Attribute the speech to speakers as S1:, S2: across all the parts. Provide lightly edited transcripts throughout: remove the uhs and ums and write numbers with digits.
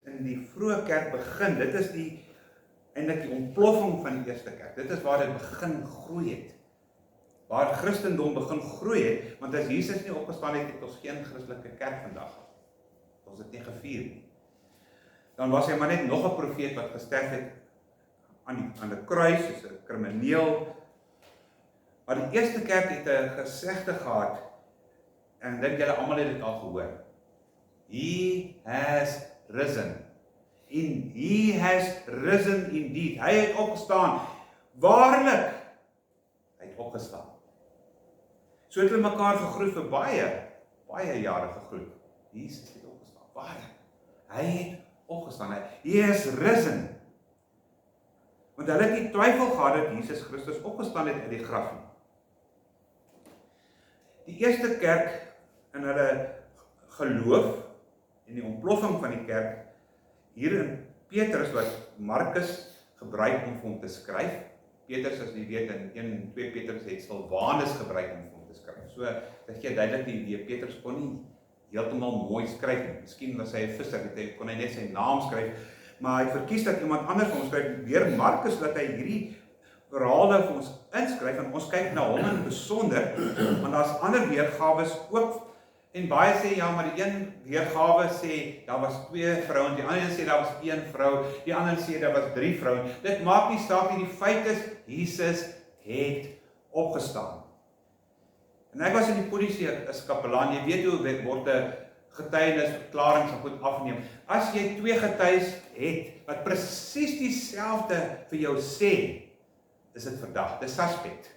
S1: in die vroeë kerk begin, dit is eintlik die ontploffing van die eerste kerk. Dit is waar dit begin groei het. Waar Christendom begin groei het, want as Jesus nie opgestaan het, het ons geen Christelike kerk vandag. Ons het nie gevier nie. Dan was hy maar net nog 'n profeet wat gesterf het aan die kruis, soos 'n krimineel. Maar die eerste kerk het 'n gesegde gehad, en ek dink julle almal het dit al gehoor. He has risen. He has risen indeed. Hy het opgestaan. Waarlik, hy het opgestaan. So het hulle mekaar gegroet vir baie jare gegroet. Jesus het opgestaan. Waarlik, hy het opgestaan. He has risen. Want hulle het nie twyfel gehad dat Jesus Christus opgestaan het uit die graf nie. Die eerste kerk in hulle geloof en die ontploffing van die kerk, hier in Petrus wat Markus gebruik om vir hom te skryf. Petrus, as jy weet, in 1 en 2 Petrus het Silwanus gebruik om vir hom te skryf. So, dat jy duidelik die idee, Petrus kon nie heeltemal mooi skryf nie. Miskien was hy 'n visser, kon hy net sy naam skryf, maar hy verkies dat iemand anders vir hom skryf, weer Markus, dat hy hierdie verhale vir ons inskryf, en ons kyk na hom in besonder, want daar's ander weergawes ook. En baie sê, ja, maar die een weergawe sê, daar was 2 vrouens, die ander sê, daar was 1 vrou, die ander sê, daar was 3 vrouens. Dit maak nie saak nie, die feit is, Jesus het opgestaan. En ek was in die polisie as kapelaan, jy weet hoe word 'n getuienis, verklaring so goed afneem. As jy 2 getuies het, wat presies dieselfde vir jou sê, is dit verdag, dis suspect.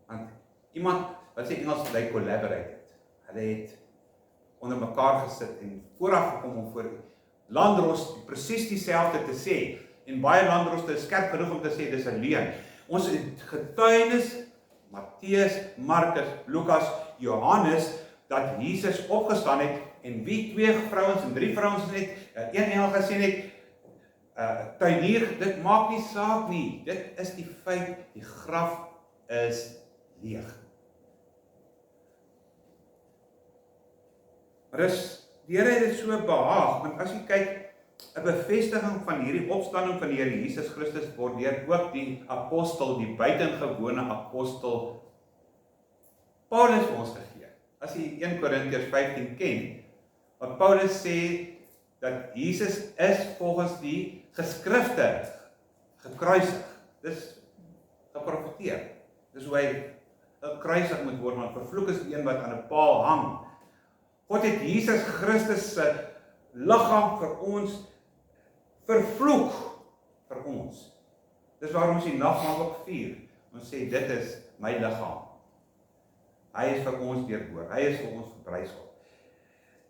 S1: Want iemand, wat sê Engels, they collaborated. Hulle het onder mekaar gesit en vooraf gekom om voor Landros presies dieselfde te sê. En baie Landroste is skerp genoeg om te sê, dis 'n leuen. Ons het getuienis, Matteus, Markus, Lukas, Johannes, dat Jesus opgestaan het, en wie 2 vrouens en 3 vrouens het, 1 engel gesien het, tuinier, dit maak nie saak nie. Dit is die feit, die graf is leeg. Maar die Here het dit so behaag, want as jy kyk, 'n bevestiging van hierdie opstanding van die Here Jesus Christus word deur ook die apostel, die buitengewone apostel Paulus vir ons gegee. As jy 1 Korintiërs 15 ken, wat Paulus sê, dat Jesus is volgens die geskrifte gekruisig. Dis geprofeteer. Dis hoe hy gekruisig moet word, want vervloek is die een wat aan 'n paal hang. God het Jesus Christus se liggaam vir ons vervloek vir ons. Dis waarom ons die nagmaal ook vier. Ons sê dit is my liggaam. Hy is vir ons deurboor. Hy is vir ons verbrysel.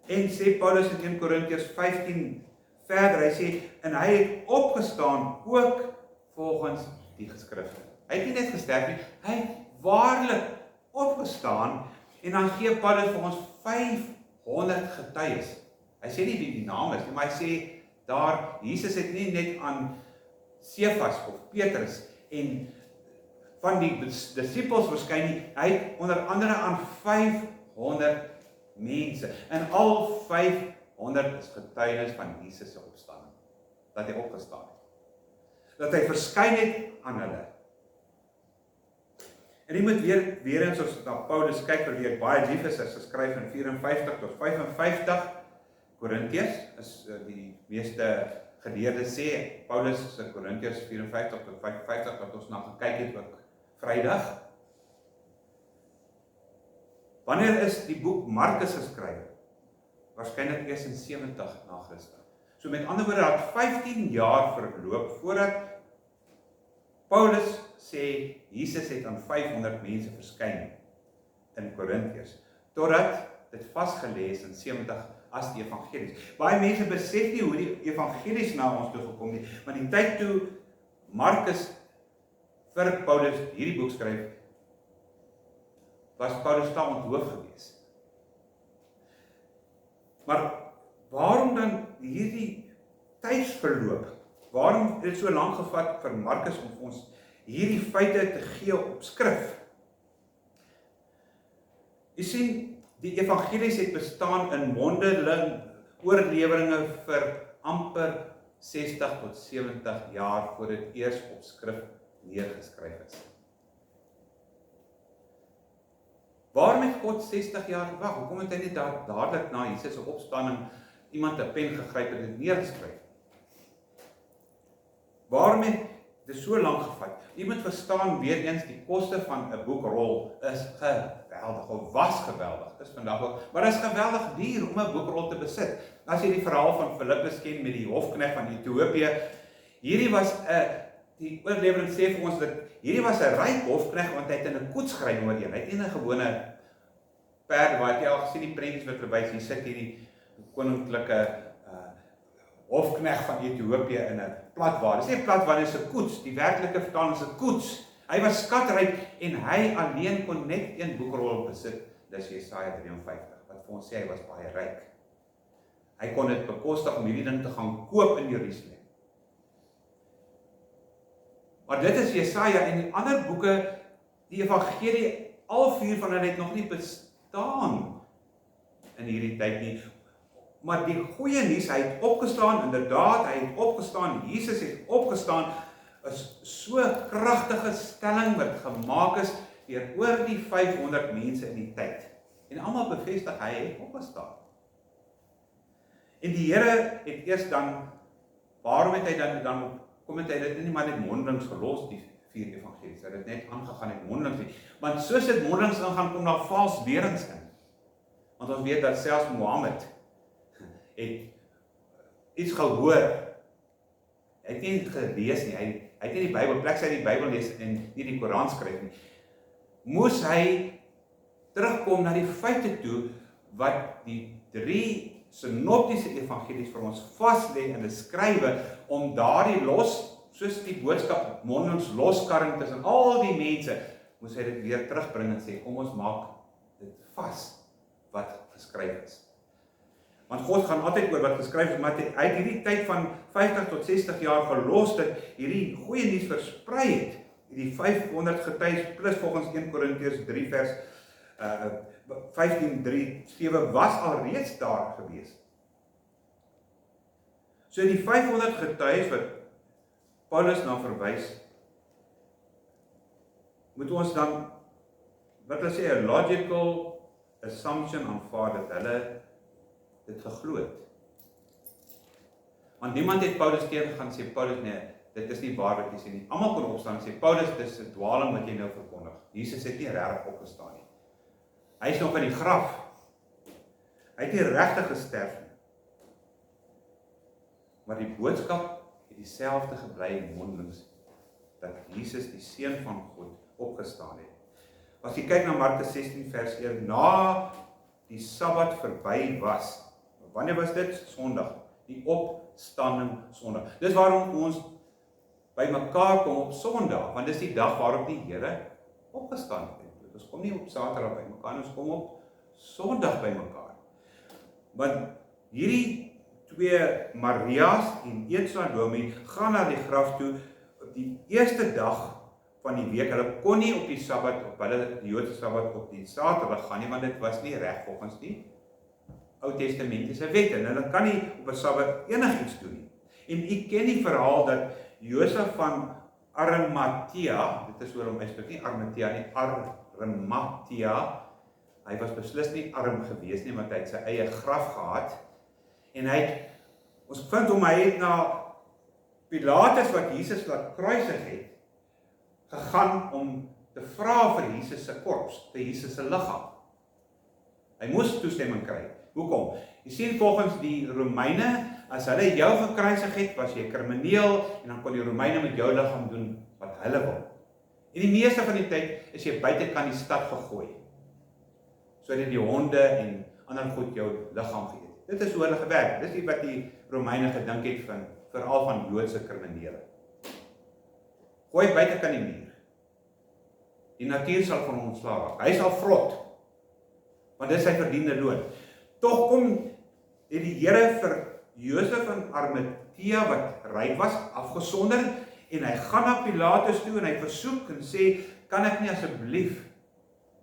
S1: En sê Paulus in 1 Korintiërs 15 verder, hy sê, en hy het opgestaan ook volgens die geskrifte. Hy het nie net gesterf nie, hy het waarlik opgestaan, en dan gee Paulus vir ons 500 getuies. Hy sê nie wie die naam is nie, maar hy sê daar, Jesus het nie net aan Sefas of Petrus en van die disippels verskyn nie, hy het onder andere aan 500 mense, en al 500 is getuienis van Jesus se opstanding, dat hy opgestaan het, dat hy verskyn het aan hulle. En jy moet weer eens as na Paulus kyk, vir wie ek baie lief is, as geskryf in 54 tot 55, Korintiërs, is die meeste geleerdes sê, Paulus is in Korintiërs 54 tot 55, wat ons na gekyk het ook Vrydag. Wanneer is die boek Markus geskryf? Waarskynlik eers in 70 na Christus. So met ander woorde, dat 15 jaar verloop voordat Paulus sê, Jesus het aan 500 mense verskyn in Korintiërs, totdat dit vasgelees in 70 as die evangelies. Baie mense besef nie hoe die evangelies na ons toe gekom nie, maar die tyd toe Markus vir Paulus hierdie boek skryf, was Paulus daar onthoof gewees. Maar waarom dan hierdie tydsverloop? Waarom het dit so lank gevat vir Markus om vir ons hierdie feite te gee op skrif? Jy sien, die evangelies het bestaan in oorleweringe vir amper 60 tot 70 jaar voor dit eers op skrif neergeskryf is. Waarom het God 60 jaar gewag? Hoekom het hy nie dadelik na Jesus se opstanding iemand 'n pen gegryp en dit neergeskryf? Waarom het dit so lank gevat? Jy moet verstaan weer eens die koste van 'n boekrol is geweldig, of was geweldig, is vandag ook, maar dit is geweldig duur om 'n boekrol te besit. As jy die verhaal van Filippus ken met die hofknegt van Ethiopië, hierdie was die oorlewering sê vir ons dat hierdie was 'n ryk hofknegt want hy het in 'n koets gery oorheen. Hy het nie 'n gewone perd waar jy al gesien die prentjies wat verby is, hier sit hierdie koninklike hofknegt van Ethiopië in 'n platwa. Dis nie 'n platwa, dis 'n koets. Die werklike vertaling is 'n koets. Hy was skatryk en hy alleen kon net een boekrol besit. Dis Jesaja 53 wat vir ons sê hy was baie ryk. Hy kon dit bekostig om hierdie ding te gaan koop in Jerusalem. Maar dit is Jesaja en die ander boeke, die evangelie, al 4 van hulle het nog nie bestaan in hierdie tyd nie. Maar die goeie nuus, hy het opgestaan, inderdaad, hy het opgestaan, Jesus het opgestaan, is so kragtige stelling wat gemaak is deur oor die 500 mense in die tyd. En almal bevestig hy het opgestaan. En die Here het eers dan, waarom het hy dan kom het hy dit nie maar net mondelings gelos, die 4 evangelies, hy het net aangegaan het mondelings nie. Want soos dit mondelings aangaan, kom daar vals lerings in. Want ons weet dat selfs Mohammed het iets gehoor. Hy het nie gelees nie, hy het nie die Bybel, plek sy die Bybel lees en nie die Koran skryf nie. Moes hy terugkom na die feite toe, wat die 3 synoptiese evangelies vir ons vas lê in die skrywe, om daardie soos die boodskap mondelings loskarring tussen al die mense, moes hy dit weer terugbring en sê, kom ons maak dit vas, wat geskryf is. Want God gaan altyd oor wat geskryf is, maar hy het hierdie tyd van 50 tot 60 jaar gelos, dat hierdie goeie nuus versprei het, hierdie 500 getuies, plus volgens 1 Korintiërs 3 vers 15:3-7 was al reeds daar gewees. So die 500 getuies wat Paulus na verwys, moet ons dan, wat hulle sê, 'n logical assumption aanvaar dat hulle dit geglo het. Want niemand het Paulus tegengegaan en sê, Paulus, nee, dit is nie waar wat jy sê nie. Almal kon opstaan en sê, Paulus, dit is 'n dwaling wat jy nou verkondig. Jesus het nie regtig opgestaan nie. Hy is nog in die graf. Hy het nie regtig gesterf nie. Maar die boodskap het dieselfde gebly mondelings, dat Jesus, die Seun van God, opgestaan het. As jy kyk na Markus 16 vers 1, na die Sabbat verby was, wanneer was dit? Sondag, die opstanding Sondag. Dis waarom ons by mekaar kom op Sondag, want dis die dag waarop die Here opgestaan het. Ons kom nie op Saterdag by mekaar, ons kom op Sondag by mekaar. Want hierdie 2 Maria's en een Salome gaan na die graf toe op die eerste dag van die week. Hulle kon nie op die Sabbat, op hulle die Joodse Sabbat op die Saterdag gaan nie, want dit was nie reg volgens die Ou Testamentiese wet, en hulle kan nie op 'n Sabbat enigiets doen nie. En u ken die verhaal dat Josef van Arimatea, dit is oor hom uitspreek, nie Arimatea nie, Arimatea, hy was beslis nie arm gewees nie, want hy het sy eie graf gehad, en ons vind hom, hy het na Pilatus wat Jesus laat kruisig het, gegaan om te vra vir Jesus se korps, vir Jesus se liggaam. Hy moes toestemming kry. Hoekom? Jy sien volgens die Romeine, as hulle jou gekruisig het, was jy krimineel, en dan kon die Romeine met jou liggaam doen wat hulle wil. En die meeste van die tyd is jy buitekant die stad gegooi, sodat die honde en ander goed jou liggaam geëet. Dit is hoe hulle gewerk. Dis nie wat die Romeine gedink het van, veral van Joodse kriminele. Gooi buitekant die muur. Die natuur sal van hom ontslae raak. Hy sal vrot, want dit is sy verdiende loon. Tog kom het die Here vir Josef van Arimatea wat ryk was, afgesonder, en hy gaan na Pilatus toe en hy versoek en sê, kan ek nie asseblief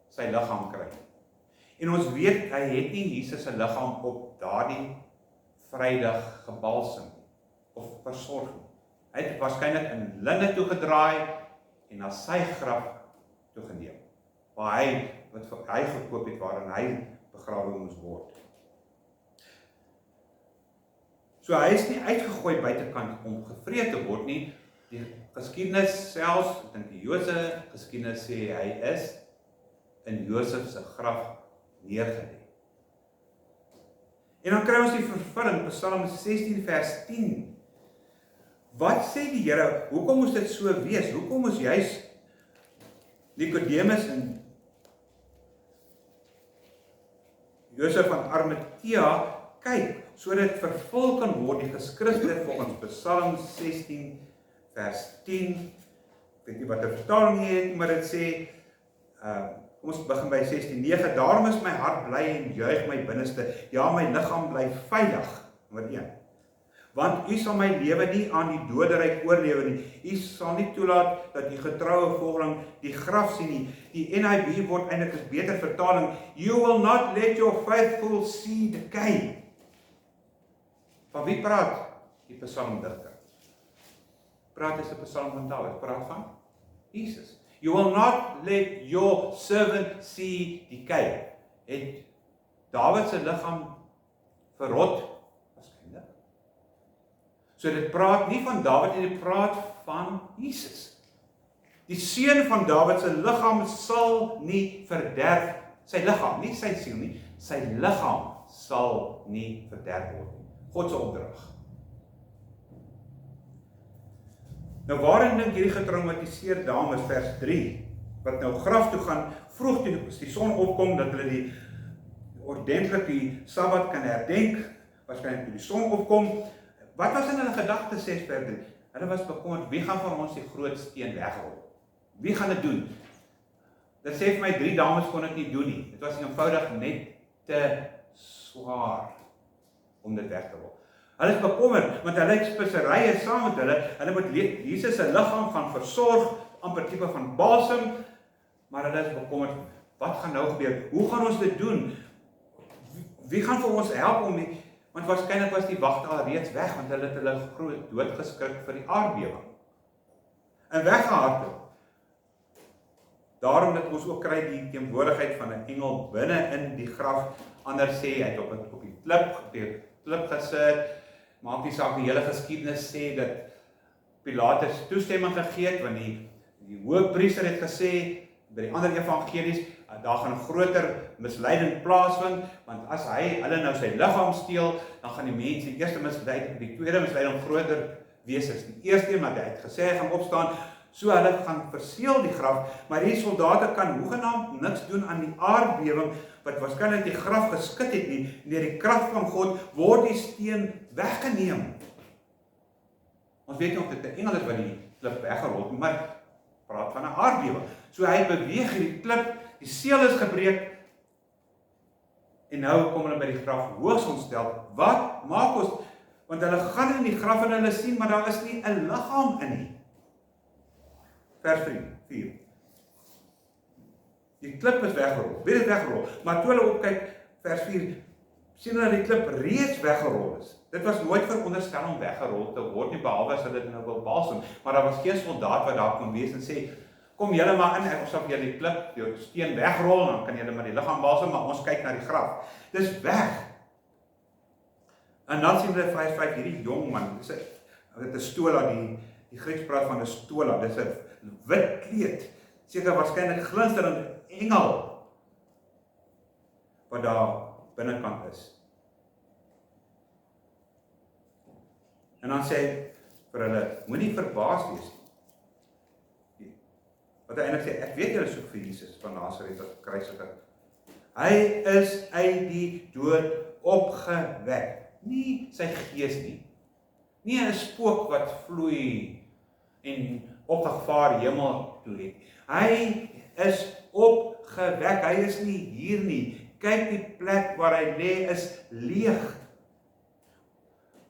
S1: sy liggaam kry? En ons weet, hy het nie Jesus se liggaam op daardie Vrydag gebalsem of versorg nie. Hy het waarskynlik in linne toegedraai en na sy graf toegeneem, waar wat hy gekoop het, waarin hy begrawe moes word. So hy is nie uitgegooi buitekant om gevreet te word nie. Die geskiedenis selfs, ek dink die Joodse geskiedenis sê hy is in Josef se graf neergelê. En dan kry ons die vervulling, Psalm 16 vers 10. Wat sê die Here? Hoekom moes dit so wees? Hoekom moes juis Nikodemus en Josef van Arimatea kyk, sodat dit vervul kan word die geskrifte volgens Psalm 16 vers 10. Ek weet nie wat 'n vertaling hier het, maar dit sê, kom ons begin by 16:9. Daarom is my hart bly en juig my binneste. Ja, my liggaam bly veilig. Nommer 1. Want u sal my lewe nie aan die doderyk oorlewe nie. U sal nie toelaat dat die getroue volgeling die graf sien nie. Die NIV word eintlik 'n beter vertaling. You will not let your faithful see decay. Van wie praat die psalmdigter? Praat is 'n psalm van Dawid, praat van Jesus. You will not let your servant see decay. Het Dawid se liggaam verrot? Waarskynlik. So dit praat nie van Dawid nie, dit praat van Jesus. Die seun van Dawid se liggaam sal nie verderf. Sy liggaam, nie sy siel nie, sy liggaam sal nie verderf word nie. God se opdrag. Nou waarin dink hierdie getraumatiseerde dames, vers 3, wat nou graf toe gaan, vroeg toe as die son opkom, dat hulle die ordentlik die Sabbat kan herdenk, waarskynlik toe die son opkom. Wat was in hulle gedagtes, 6 vers 3? Hulle was bekommerd, wie gaan van ons die groot steen wegrol? Wie gaan dit doen? Dit sê vir my 3 dames kon dit nie doen nie. Dit was eenvoudig net te swaar om dit weg te rol. Hulle is bekommerd, want hulle het speserye saam met hulle moet Jesus se liggaam gaan versorg, amper tipe van balsem, maar hulle is bekommerd, wat gaan nou gebeur? Hoe gaan ons dit doen? Wie gaan vir ons help om die, want waarskynlik was die wagte al reeds weg, want hulle het hulle groot dood geskrik vir die aardbewing. En weggehardloop. Daarom dat ons ook kry die teenwoordigheid van 'n engel binne in die graf. Anders sê hy het op die klip gesit. Maak nie saak, die hele geskiedenis sê dat Pilatus toestemming gegee het, want die hoofpriester het gesê by die ander evangelies, daar gaan groter misleiding plaasvind, want as hulle nou sy liggaam steel, dan gaan die mense die eerste misleiding, die tweede misleiding groter wees as die eerste, want hy het gesê hy gaan opstaan, so hulle gaan verseël die graf, maar die soldate kan hoegenaamd niks doen aan die aardbewing, wat waarskynlik die graf geskit het nie, deur die krag van God word die steen weggeneem. Ons weet nie of dit 'n engel is wat die klip weggerol het, maar praat van 'n aardbewing. So hy beweeg hierdie klip, die seël is gebreek, en nou kom hulle by die graf hoogs ontstel. Wat maak ons? Want hulle gaan in die graf en hulle sien, maar daar is nie 'n liggaam in nie. Vers 4. Die klip is weggerol, weer is weggerol, maar toe hulle opkyk, vers 4, sien hulle die klip reeds weggerol is. Dit was nooit veronderstel om weggerol te word nie, behalwe as hulle dit nou wil balsem, maar daar was geen soldaat wat daar kon wees en sê, kom julle maar in, ek sal vir julle die klip, die steen wegrol, dan kan julle maar die liggaam balsem, maar ons kyk na die graf. Dis weg. En dan sien hulle vers 5, hierdie jong man, dit is 'n stola, die Grieks praat van 'n stola, dis 'n wit kleed, seker waarskynlik glinsterende engel, wat daar binnekant is. En dan sê hy vir hulle, moenie verbaas wees nie. Wat hy eintlik sê, ek weet julle soek vir Jesus van Nasaret wat gekruisig is. Hy is uit die dood opgewek. Nie sy gees nie. Nie 'n spook wat vloei en opgevaar hemel toe het. Hy is opgewek, hy is nie hier nie. Kyk die plek waar hy lê is leeg.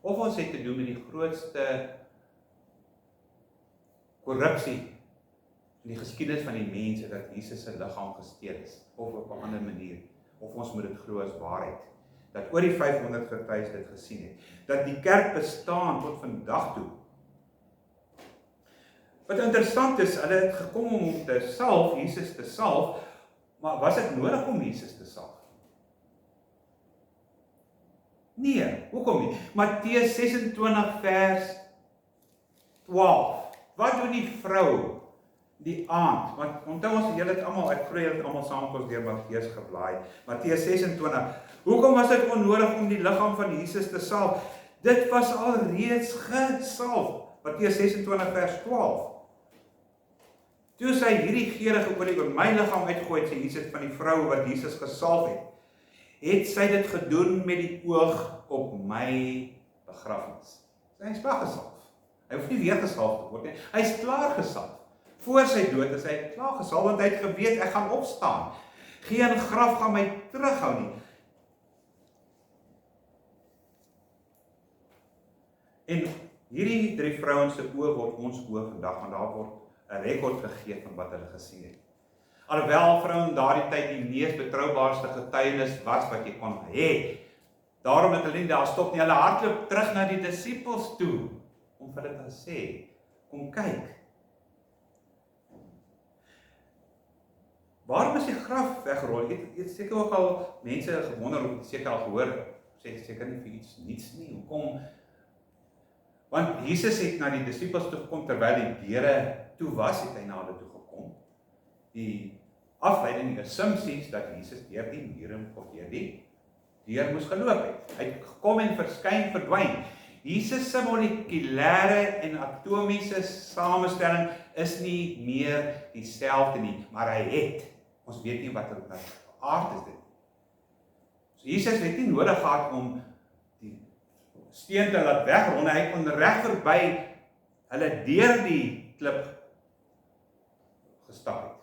S1: Of ons het te doen met die grootste korrupsie in die geskiedenis van die mense, dat Jesus se liggaam gesteel is, of op 'n ander manier, of ons moet dit glo as waarheid. dat oor die 500 getuies dit gesien het, dat die kerk bestaan tot vandag toe. Wat interessant is, hulle het gekom om hom te salf, Jesus te salf, maar was dit nodig om Jesus te salf? Nee, hoekom nie? Matteus 26 vers 12. Wat doen die vrou die aand? Want onthou ons, julle het almal, ek glo julle het almal saam met ons deur Matteus geblaai. Matteus 26. Hoekom was dit onnodig om die liggaam van Jesus te salf? Dit was al reeds gesalf. Matteus 26 vers 12. Toe sy hierdie geurende olie oor my liggaam uitgooi, sê Jesus van die vrou wat Jesus gesalf het sy dit gedoen met die oog op my begrafnis. Hy is klaar gesalf. Hy hoef nie weer gesalf te word nie. Hy is klaar gesalf. Voor sy dood is hy klaar gesalf, want hy het geweet ek gaan opstaan. Geen graf gaan my terughou nie. En hierdie 3 vrouens se oë word ons oë vandag, want daar word 'n rekord gegee van wat hulle gesien het. Alhoewel vrouens daardie tyd die mees betroubaarste getuienis was wat jy kon hê. Daarom het hulle nie daar stop nie, hulle hardloop terug na die disippels toe om vir hulle te sê, kom kyk. Waarom is die graf weggerol? Ek het seker ook al mense gewonder, of seker al gehoor, sê seker nie vir iets niets nie. Hoekom? Want Jesus het na die disippels toe gekom terwyl die deure toe was, het hy na hulle toe gekom. Die afleiding, die assumpties dat Jesus deur die mure of deur die deur moes geloop het. Hy het gekom en verskyn, verdwyn. Jesus se molekulêre en atomiese samestelling is nie meer dieselfde nie, maar hy het. Ons weet nie wat aard is dit. So Jesus het nie nodig gehad om die steen te laat wegrol, hy kon reg verby hulle deur die klip gestap het.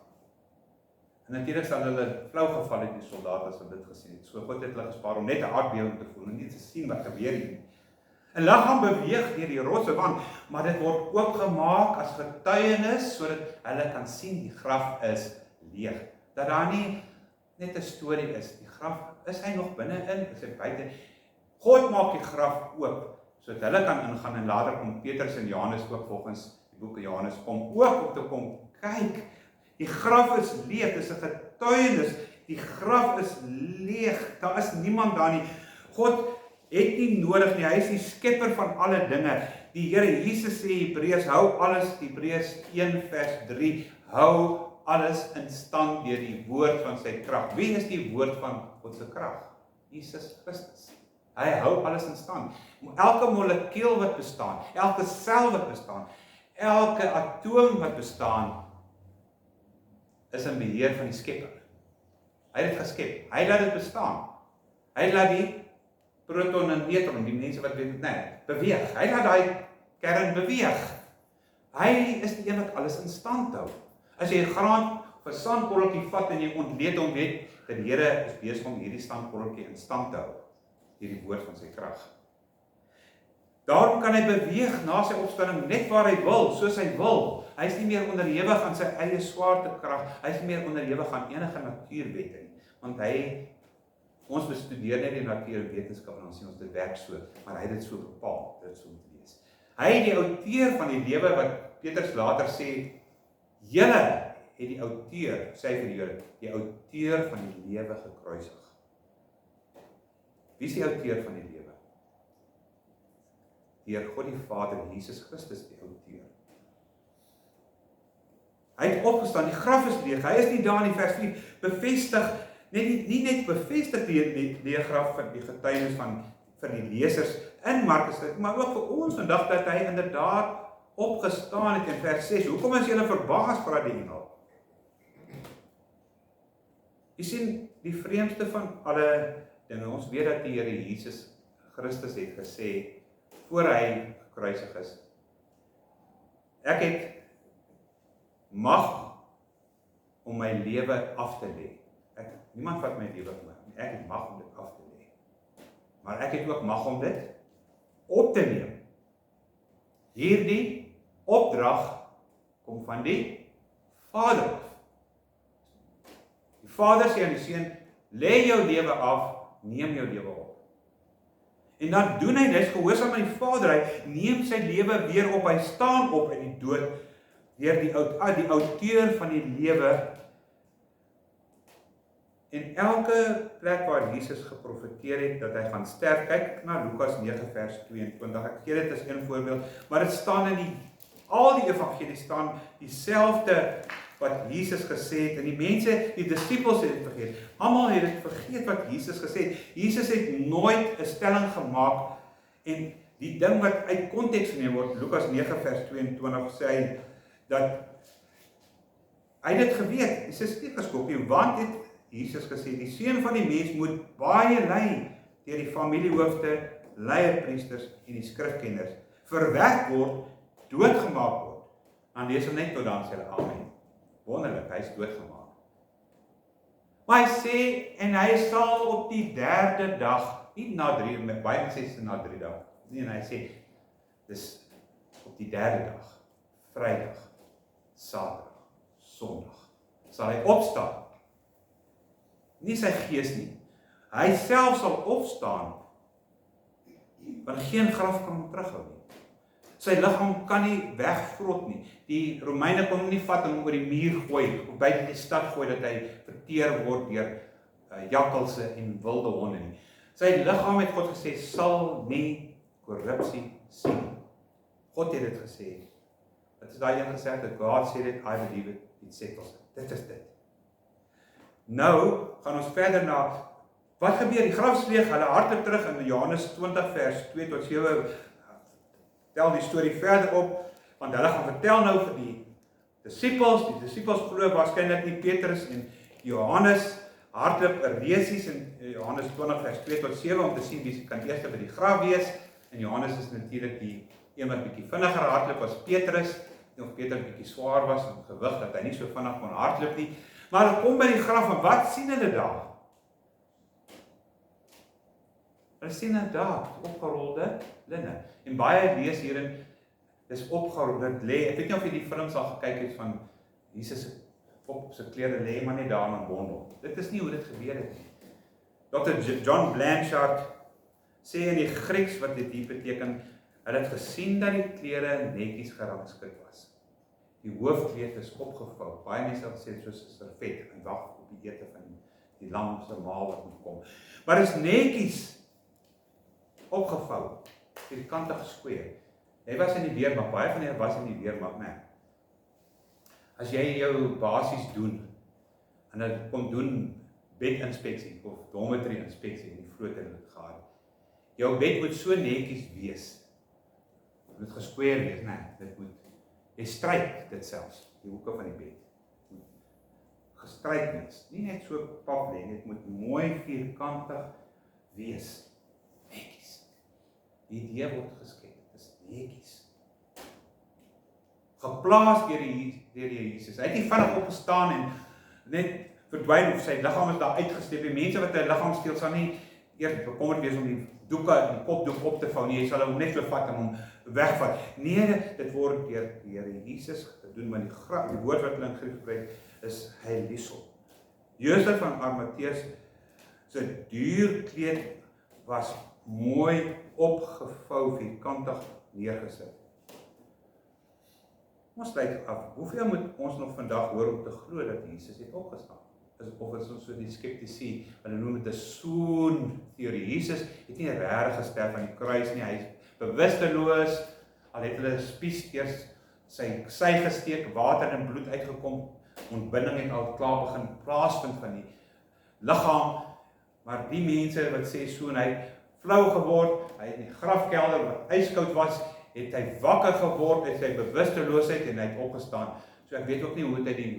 S1: En natuurlik sal hulle flou geval het, die soldate as hulle dit gesien het. So God het hulle gespaar om net 'n aardbewing te voel en nie te sien wat gebeur hier. 'n liggaam beweeg deur die rotse wand, maar dit word oopgemaak as getuienis sodat hulle kan sien die graf is leeg. Dat daar nie net 'n storie is. Die graf, is hy nog binne-in, is hy buite? God maak die graf oop sodat hulle kan ingaan en later kom Petrus en Johannes ook volgens die boek Johannes kom ook om te kom kyk. Die graf is leeg, dis 'n getuienis. Die graf is leeg. Daar is niemand daar nie. God het nie nodig nie. Hy is die skepper van alle dinge. Die Here Jesus sê Hebreërs hou alles, Hebreërs 1 vers 3, hou alles in stand deur die woord van sy krag. Wie is die woord van God se krag? Jesus Christus. Hy hou alles in stand. Elke molekuul wat bestaan, elke sel wat bestaan, elke atoom wat bestaan, is in beheer van die skepper. Hy het dit geskep. Hy laat dit bestaan. Hy laat die proton en neutron, die mense wat weet net, beweeg. Hy laat daai kern beweeg. Hy is die een wat alles in stand hou. As jy 'n graan of 'n sandkorreltjie vat en jy ontleed hom, weet dat die Here is besig om hierdie sandkorreltjie in stand te hou deur die woord van sy krag. Daarom kan hy beweeg na sy opstanding net waar hy wil, soos hy wil. Hy is nie meer onderhewig aan sy eie swaartekrag. Hy is nie meer onderhewig aan enige natuurwette nie, want ons bestudeer net die natuurwetenskap en ons sien ons dit werk so, maar hy het dit so bepaal, dit so moet wees. Hy die outeur van die lewe wat Petrus later sê, julle het die outeur, sê hy vir die Jode, die outeur van die lewe gekruisig. Wie is die outeur van die lewe? Deur God die Vader, Jesus Christus die outeur. Hy het opgestaan, die graf is leeg, hy is nie daar in die vers 4, bevestig, nie net bevestig die graf van die getuienis van die lesers in Markus, maar ook vir ons vandag dat hy inderdaad opgestaan het in vers 6. Hoekom is julle verbaas, vra die engel? Jy sien, die vreemdste van alle dinge, ons weet dat die Here Jesus Christus het gesê, voor hy gekruisig is, ek het mag om my lewe af te lê. Niemand vat my lewe van my, ek het mag om dit af te lê. Maar ek het ook mag om dit op te neem. Hierdie opdrag kom van die Vader af. Die Vader sê aan die Seun, lê jou lewe af, neem jou lewe op. En dan doen hy dit, gehoorsaam aan die Vader, hy neem sy lewe weer op, hy staan op in die dood, deur die outeur van die lewe. En elke plek waar Jesus geprofeteer het, dat hy gaan sterf, kyk na Lukas 9 vers 22, ek gee dit as een voorbeeld, maar dit staan in al die evangelies staan dieselfde wat Jesus gesê het, en die mense, die disippels het dit vergeet, almal het dit vergeet wat Jesus gesê het. Jesus het nooit 'n stelling gemaak, en die ding wat uit konteks geneem word, Lukas 9 vers 22 sê hy, dat hy het dit geweet, Jesus het nie geskok nie, want het Jesus gesê, die seun van die mens moet baie ly deur die familiehoofde, leierpriesters en die skrifkenners, verwerp word, doodgemaak word. Dan lees hom net tot dan sê hulle amen. Wonderlik, hy is doodgemaak. Maar hy sê, en hy sal op die 3de dag, nie na 3, met baie sê na 3 dae, nee, en hy sê, dis op die 3de dag, Vrydag, Saterdag, Sondag, sal hy opstaan. Nie sy gees nie. Hy self sal opstaan, want geen graf kan hom terughou nie. Sy liggaam kan nie wegvrot nie. Die Romeine kon hom nie vat en hom oor die muur gooi, of buite die stad gooi, dat hy verteer word deur jakkalse en wilde honde nie. Sy liggaam het God gesê, sal nie korrupsie sien. God het dit gesê. Dit is daai een gesê, dat God said it, I believe it, it settles it. Dit is dit. Nou gaan ons verder na, wat gebeur? Die graf is leeg, hulle hardloop terug in Johannes 20 vers 2 tot 7, tel die storie verder op, want hulle gaan vertel nou vir die disippels glo waarskynlik nie Petrus en Johannes, hardloop resies in Johannes 20 vers 2 tot 7, om te sien wie kan eers by die graf wees, en Johannes is natuurlik die een wat bietjie vinniger hardloop as Petrus, of Petrus bietjie swaar was in gewig, dat hy nie so vinnig kon hardloop nie, maar hulle kom by die graf, en wat sien hulle daar? Hulle sien daar, opgerolde linne, en baie lees hierin, dis opgerol, dit lê, ek weet nie of jy die film sal gekyk het van Jesus op sy klere lê maar net daar in 'n bondel. Dit is nie hoe dit gebeur het nie. Dr. John Blanchard sê in die Grieks wat dit hier beteken, hulle het gesien dat die klere netjies gerangskik was. Die hoofkleed is opgevou, baie mense het gesê soos 'n servet, en wag op die ete van die lam se maal wat moet kom. Maar is netjies opgevou, vierkantig gesquare. Hy was in die weermag, baie van hulle was in die weermag, nee. As jy jou basies doen, en dit kom doen bedinspeksie, of dormitory inspeksie in die vloot in het gehad, jou bed moet so netjies wees, dit moet gesquare wees, nee, dit moet, jy stryk dit selfs, die hoeke van die bed, gestryk wees, nie net so pap lê, dit moet mooi vierkantig wees, netjies. Die idee word geskep, dit is netjies. Geplaas deur die Jesus. Hy het nie vinnig opgestaan en net verdwyn of sy liggaam is daar uitgesteek. Die mense wat 'n liggaam steel sal nie eers bekommerd wees om die kopdoek op te vou nie. Jy sal hom net so vat en hom wegvat. Nee, dit word deur die Here Jesus gedoen, want die woord wat hulle in Grieks gebruik is heiliso. Josef van Arimatheus se duur kleed was mooi opgevou, vierkantig neergesit. Ons kyk af, hoeveel moet ons nog vandag hoor om te glo dat Jesus het opgestaan? Of is ons so die skeptici, hulle noem dit 'n swoon-teorie. Jesus het nie regtig gesterf aan die kruis nie, hy is bewusteloos, al het hulle spies eers sy gesteek, water en bloed uitgekom, ontbinding het al klaar begin plaasvind van die liggaam, maar die mense wat sê so, en hy het flou geword, hy het in die grafkelder wat ijskoud was, het hy wakker geword uit sy bewusteloosheid en hy het opgestaan. So ek weet ook nie hoe het hy die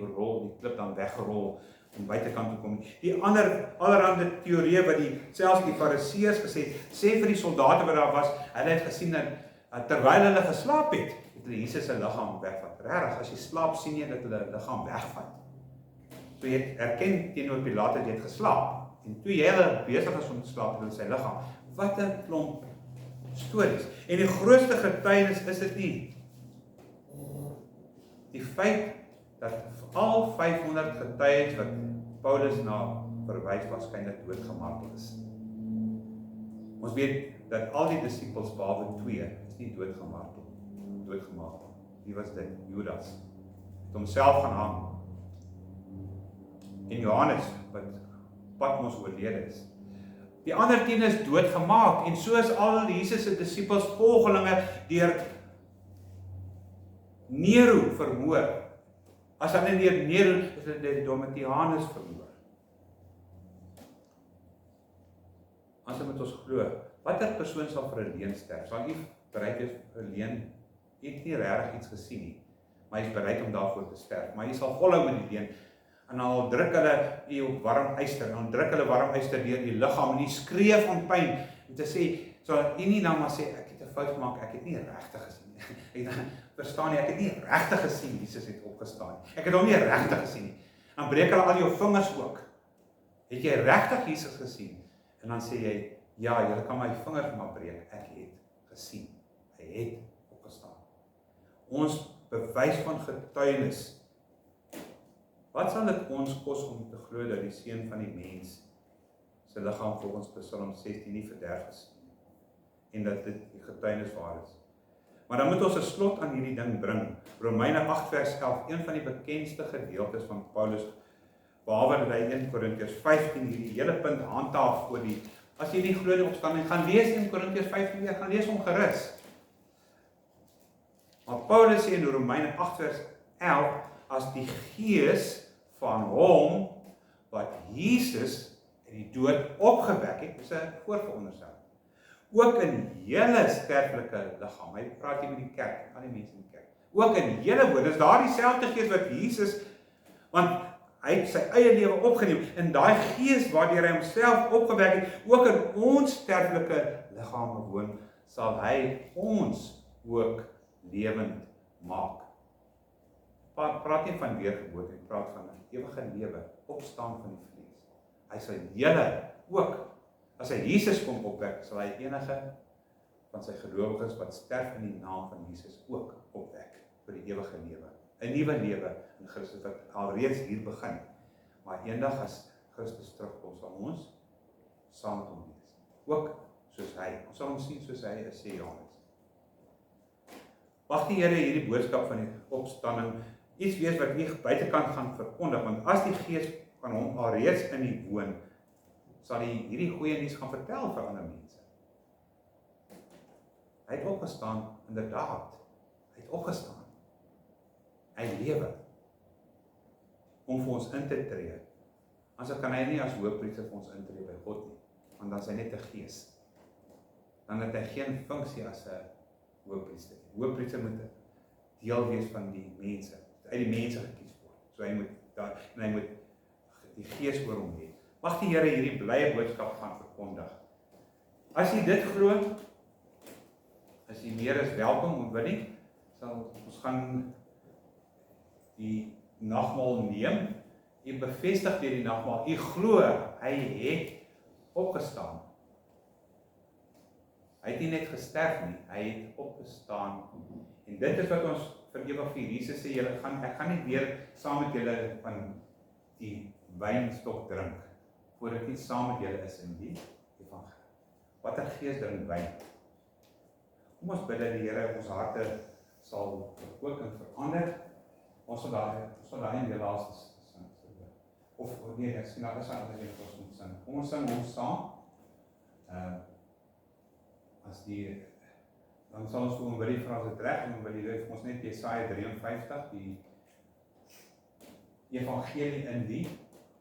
S1: klip dan weggerol om buitekant te kom. Die allerhande teorieë wat selfs die fariseërs gesê het, sê vir die soldate wat daar was, hulle het gesien dat terwyl hulle geslaap het hulle Jesus se liggaam wegvat. Regtig, as jy slaap sien jy dat hulle liggaam wegvat. So jy het erken teenoor Pilate jy het geslaap. En toe jy hulle besig is om te slaap, hulle sy liggaam. Wat 'n klomp stories. En die grootste getuienis is dit nie. Die feit dat al 500 getuies wat Paulus na verwys waarskynlik doodgemaak is. Ons weet dat al die disippels behalwe 2 is nie doodgemaak nie. Wie was dit? Judas. Het homself gaan hang. En Johannes, wat Patmos oorlede is. Die ander 10 is doodgemaak, en so is al Jesus se disippels volgelinge deur Nero vermoor. As hulle nie deur Nero, is hulle deur Domitianus vermoor. As jy met ons glo, watter persoon sal vir 'n leuen sterf? Sal u bereid wees vir 'n leuen? U het nie regtig iets gesien nie, maar hy is bereid om daarvoor te sterf. Maar jy sal volhou met die leuen. En dan druk hulle u op warm yster, dan druk hulle warm yster deur die liggaam en die skree van pyn om te sê, sal u nie dan maar sê ek het 'n fout gemaak, ek het nie regtig gesien nie. Verstaan jy, ek het nie regtig gesien Jesus het opgestaan nie. Ek het hom nie regtig gesien nie. Dan breek hulle al jou vingers ook. Het jy regtig Jesus gesien? En dan sê jy, ja, jy kan my vingers maar breek, ek het gesien. Hy het opgestaan. Ons bewys van getuienis. Wat sal dit ons kos om te glo dat die Seun van die Mens se liggaam volgens Psalm 16 nie verderf is en dat dit die getuienis waar is? Maar dan moet ons 'n slot aan hierdie ding bring. Romeine 8 vers 11, een van die bekendste gedeeltes van Paulus, behalwe dat hy 1 Korintiërs 15 hierdie hele punt handhaaf oor die, as jy nie glo in die opstanding, gaan lees 1 Korintiërs 15 weer, gaan lees hom gerus. Maar Paulus sê in Romeine 8 vers 11, as die Gees van hom wat Jesus uit die dood opgewek het, is 'n voorveronderstel, ook in julle sterflike liggaam, hy praat hier met die kerk, al die mense in die kerk, ook in julle woon, is daar dieselfde Gees wat Jesus, want hy het sy eie lewe opgeneem, en daai Gees waardeur hy homself opgewek het, ook in ons sterflike liggame woon, sal hy ons ook lewend maak. Praat nie van weergeboorte, hy praat van 'n ewige lewe, opstaan van die vlees. Hy sal julle ook, as hy Jesus kom opwek, sal hy enige van sy gelowiges wat sterf in die naam van Jesus ook opwek vir die ewige lewe. 'n Nuwe lewe in Christus wat alreeds hier begin. Maar eendag as Christus terugkom, sal ons saam met hom wees. Ook soos hy. Ons sal hom sien soos hy is, sê Johannes. Mag die Here hierdie boodskap van die opstanding iets wees wat nie buitekant gaan verkondig, want as die Gees van hom alreeds in u woon, sal hy hierdie goeie nuus gaan vertel vir ander mense. Hy het opgestaan, inderdaad. Hy het opgestaan. Hy lewe om vir ons in te tree. Anders kan hy nie as hoëpriester vir ons intree by God nie, want dan is hy net 'n gees. Dan het hy geen funksie as 'n hoëpriester. Hoëpriester moet deel wees van die mense, uit die mense gekies word. So hy moet daar, en hy moet die Gees oor hom hê. Mag die Here hierdie blye boodskap gaan verkondig. As jy dit glo, as jy meer as welkom, ontwil nie, sal ons gaan die nagmaal neem. Jy bevestig deur die nagmaal, jy glo hy het opgestaan. Hy het nie net gesterf nie, hy het opgestaan. En dit is wat ons vir ewig vir Jesus sê, ek gaan nie weer saam met julle van die wynstok drink, voordat ek nie saam met julle is in die evangelie. Watter gees drink wyn? Kom ons bid dat die Here ons harte sal verkoop en verander. Ons sal daai in die laaste sin. Of nee, ek sien dat is ander een wat ons moet sing. Kom ons sing ons saam. Dan sal ons vir die vrae dit reg en vir ons net Jesaja 53, die evangelie in die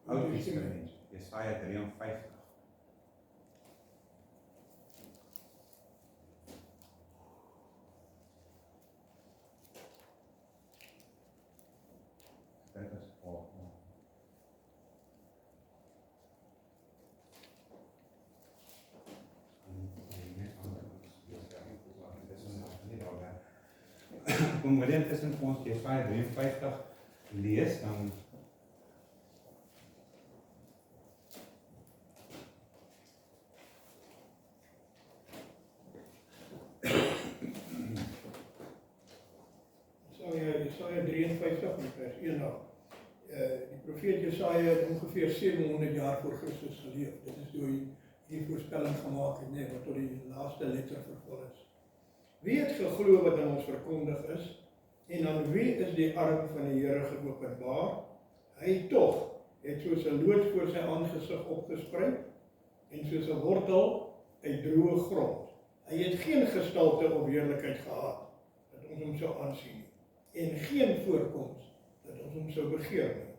S1: Ou Testament. Jesaja 53. Dit is kom wanneer tussen ons Jesaja 53 lees, dan
S2: Jesaja 53 vers 1 af. Die profeet Jesaja het ongeveer 700 jaar voor Christus geleef. Dit is toe die voorspelling gemaak het, nee, wat tot die laaste letter vervul is. Wie het geglo wat aan ons verkondig is, en aan wie is die arm van die Here geopenbaar? Hy tog het soos 'n lood voor sy aangesig opgesprei, en soos 'n wortel uit droë grond. Hy het geen gestalte of heerlikheid gehad, dat ons hom sou aansien nie, en geen voorkoms, dat ons hom sou begeer nie.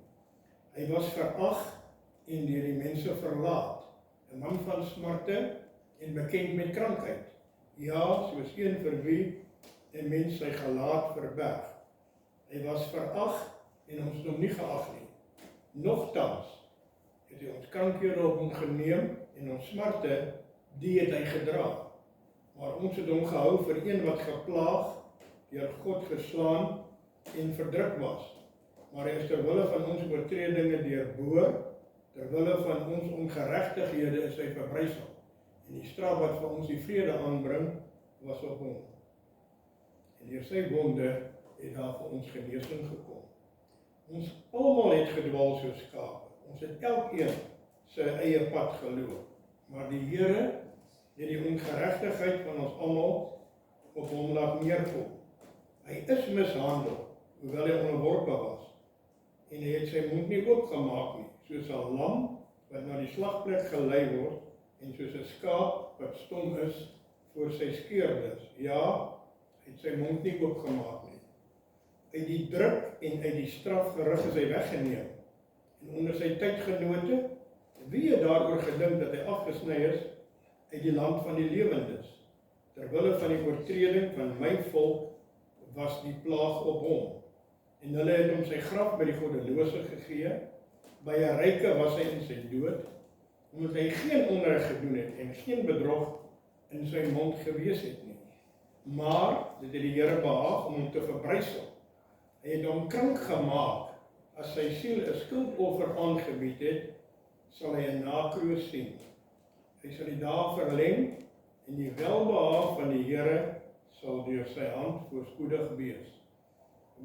S2: Hy was verag en deur die mense verlaat, 'n man van smarte en bekend met krankheid. Ja, soos een vir wie 'n mens sy gelaat verberg. Hy was verag en ons het hom nie geag nie. Nogtans het hy ons krankhede op hom geneem en ons smarte, die het hy gedra. Maar ons het hom gehou vir een wat geplaag, deur God geslaan en verdruk was. Maar hy is ter wille van ons oortredinge deurboor, ter wille van ons ongeregtighede is hy verbrysel. En die straf wat vir ons die vrede aanbring, was op hom. En deur sy wonde het daar vir ons genesing gekom. Ons almal het gedwaal soos skape. Ons het elkeen sy eie pad geloop. Maar die Here het die ongeregtigheid van ons almal op hom laat neerkom. Hy is mishandel, hoewel hy onderworpe was. En hy het sy mond nie oopgemaak nie, soos 'n lam wat na die slagplek gelei word, en soos 'n skaap wat stom is voor sy skeerders. Ja, hy het sy mond nie oopgemaak nie. Uit die druk en uit die straf gerig is hy weggeneem. En onder sy tydgenote, wie het daaroor gedink dat hy afgesny is uit die land van die lewendes? Terwille van die oortreding van my volk was die plaag op hom. En hulle het hom sy graf by die goddelose gegee. By 'n ryke was hy in sy dood, omdat hy geen onreg gedoen het en geen bedrog in sy mond gewees het nie. Maar dit het die Here behaag om hom te verbrysel. Hy het hom krank gemaak. As sy siel 'n skuldoffer aangebied het, sal hy 'n nakroos sien. Hy sal die dae verleng en die welbehaag van die Here sal deur sy hand voorspoedig wees.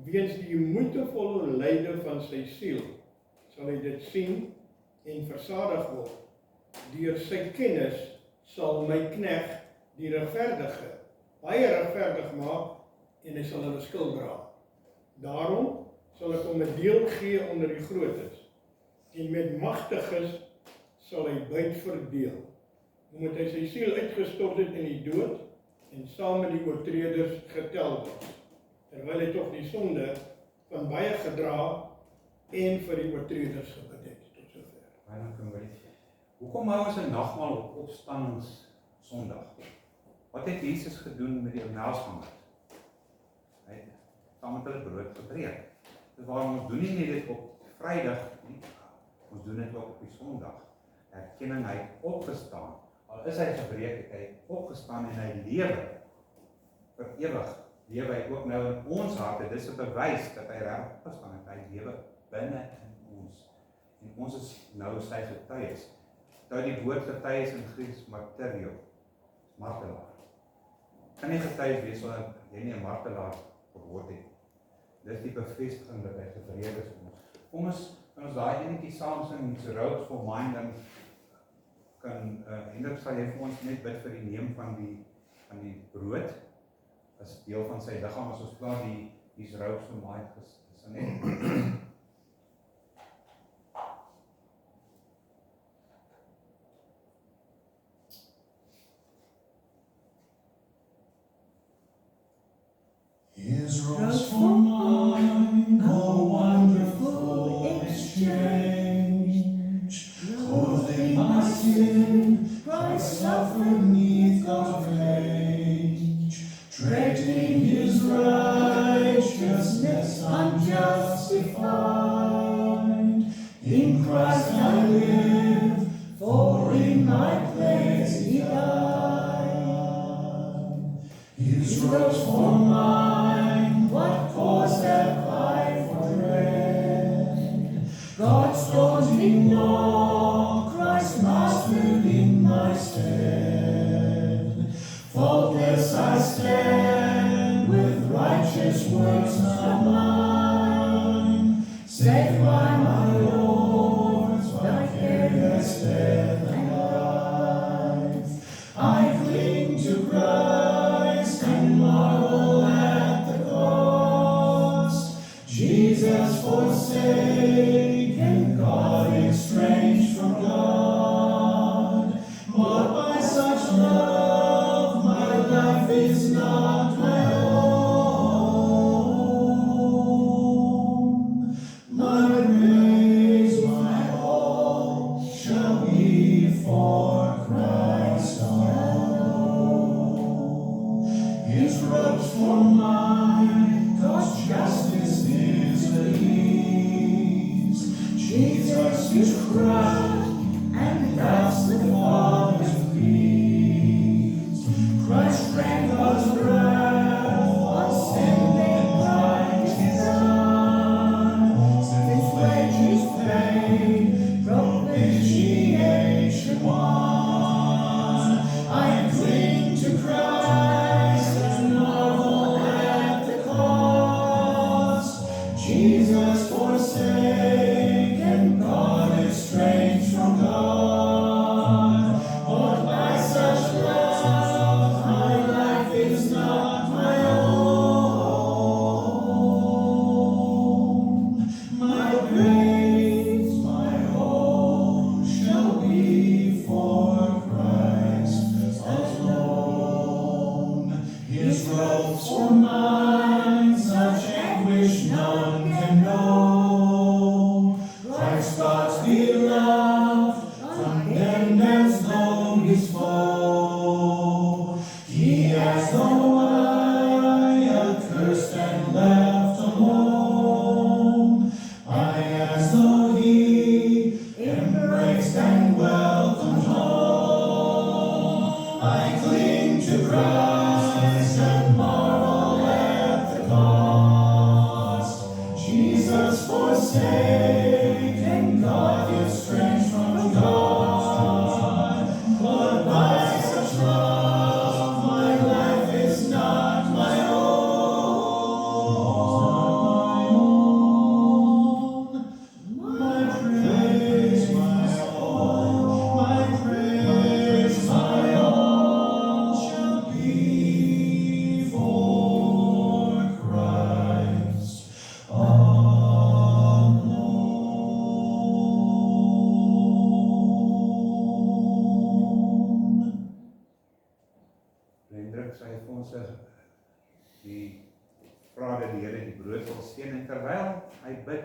S2: Weens die moeitevolle lyde van sy siel sal hy dit sien en versadig word. Deur sy kennis sal my knegt, die regverdige, baie regverdig maak en hy sal hulle skuld dra. Daarom sal ek hom 'n deel gee onder die grootes, en met magtiges sal hy buit verdeel, omdat hy sy siel uitgestort het in die dood, en saam met die oortreders getel word, terwyl hy tog die sonde van baie gedra en vir die oortreders gebid het, tot sover.
S1: Baie dankie. Hoekom hou ons 'n nagmaal op Opstandingssondag? Wat het Jesus gedoen met die naasgangers? Hy het saam met hulle brood gebreek. Dis waarom ons doen nie dit op Vrydag nie. Ons doen dit ook op die Sondag. Erkenning hy het opgestaan. Al is hy gebreek, het hy opgestaan en hy lewe vir ewig. Lewe hy ook nou in ons harte. Dis 'n bewys dat hy reg opgestaan het. Hy lewe binne in ons. En ons is nou sy getuies. Dat die woord getuies in Grieks martyrio, martelaar. Kan nie getuies wees sodat jy nie 'n martelaar geword het. Dis die bevestiging dat hy gevrede is vir ons. Kom ons kan ons daai enetjie saam sing, so road for mine, dan kan Hendrik sal jy vir ons net bid vir die neem van die brood as deel van sy liggaam, as ons klaar die road for mine gesing.
S3: His rose for mine, a wonderful exchange. Clothing my sin, Christ suffered 'neath God's rage. Treading his righteousness, I'm justified. In Christ I live, for in my place he died. His rose for mine, what cause have I for dread? God's daunting law, Christ mastered in my stead. Faultless I stand, with righteous works not mine, saved by my Lord, by careless death and life. for mine, God's justice is released. Jesus is crushed, and that's the Father's peace. Christ drank God's wrath on sin and Christ his Son. Since wages paid, propitiation won. I cling to Christ and marvel at the cost. Jesus forsaken, God estranged from God. Bought by such love, my life is not my own. My praise, my hope shall be for Christ alone. His ropes for mine, such anguish none can know. Christ God's beloved, condemned as though his foe. He as though I, accursed and left alone. I as though he, embraced and welcomed home. I cling to Christ and marvel at the cost. Jesus forsaken, God gives strength from God. But by such love, my life is not my own. My praise, my all, my praise, my all shall be for Christ alone.
S1: Hendrik sê vir ons die vra dat die Here die brood wil seën en terwyl hy bid,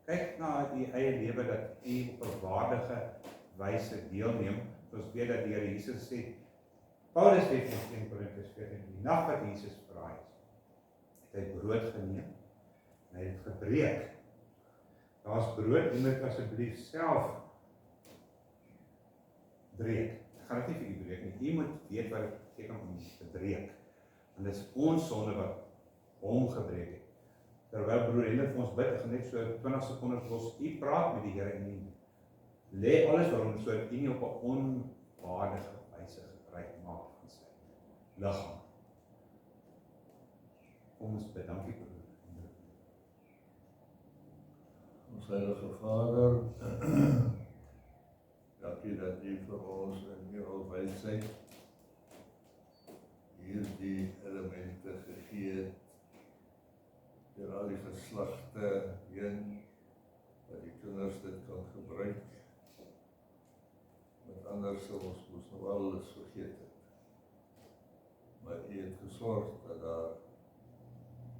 S1: kyk na u eie lewe dat u op 'n waardige wyse deelneem. Ons weet dat die Here Jesus sê, Paulus sê in 1 Korintiërs 14, die nag wat Jesus braai is, het hy brood geneem en hy het gebreek. Daar's brood, jy moet asseblief self breek. Ek gaan dit nie vir u breek nie. U moet weet wat dit beteken om te breek. En dit is ons sonde wat hom gebreek het. Terwyl broer Hendrik vir ons bid, ek gaan net so 20 sekondes los. U praat met die Here en u lê alles waarom sodat u nie op 'n onwaardige wyse gebruik maak van sy liggaam. Kom ons bid. Dankie broer Hendrik.
S4: Ons Heilige Vader, dankie dat U vir ons in U alwysheid hierdie elemente gegee het, deur al die geslagte heen, dat die kinders dit kan gebruik. Met anders sou ons moes nou alles vergeet het. Maar U het gesorg dat daar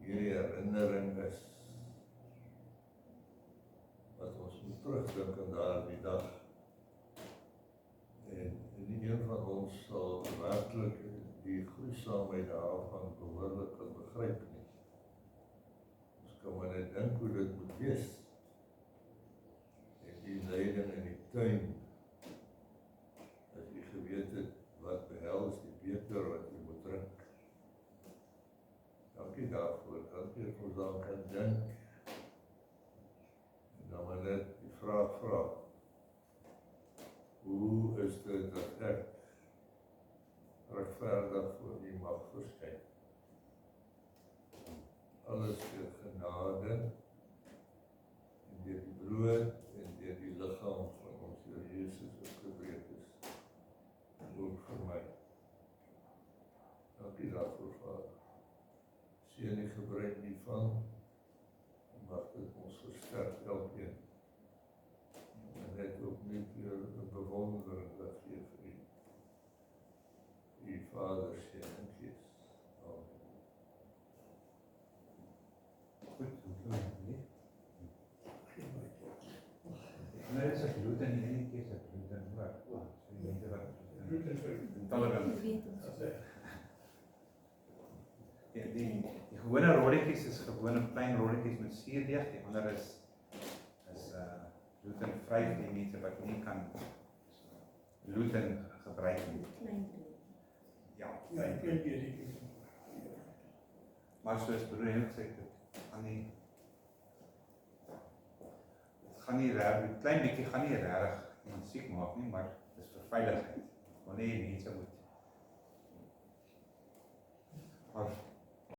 S4: hierdie herinnering is, wat ons moet terugdink aan daardie dag. En nie een van ons sal werklik die gruwsaamheid daarvan behoorlik kan begryp nie. Ons kan maar net dink hoe dit moet wees. En die lyding in die tuin, as jy geweet het wat behels die beker wat jy moet drink. Dankie daarvoor, dankie dat ons daar kan dink. En dan maar net die vraag vra. Hoe is dit dat ek regverdig voor U mag verskyn? Alles deur genade en deur die brood en deur die liggaam van ons Here Jesus wat gebreek is. Ook vir my. Dankie daarvoor, Vader. Seën die gebruik hiervan en mag dit ons versterk elkeen. En net opnuut weer 'n bewondering dat gee vir U. U Vader, Seun en Gees. Amen.
S1: Goed, nee, dis 'n bloed in die ene keer, 'n bloed in wat? So mense wat
S2: Bloed en
S1: intolerant. Die gewone rolletjies is gewone klein rolletjies met suurdeeg, die ander is glutenvry vir die mense wat nie kan gluten gebruik nie. Ja,
S2: Ja, ek weet jy.
S1: maar soos broer Henk sê, dit gaan nie regtig, klein bietjie gaan nie regtig iemand siek maak nie, maar dis vir veiligheid. Want nie mense moet. Maar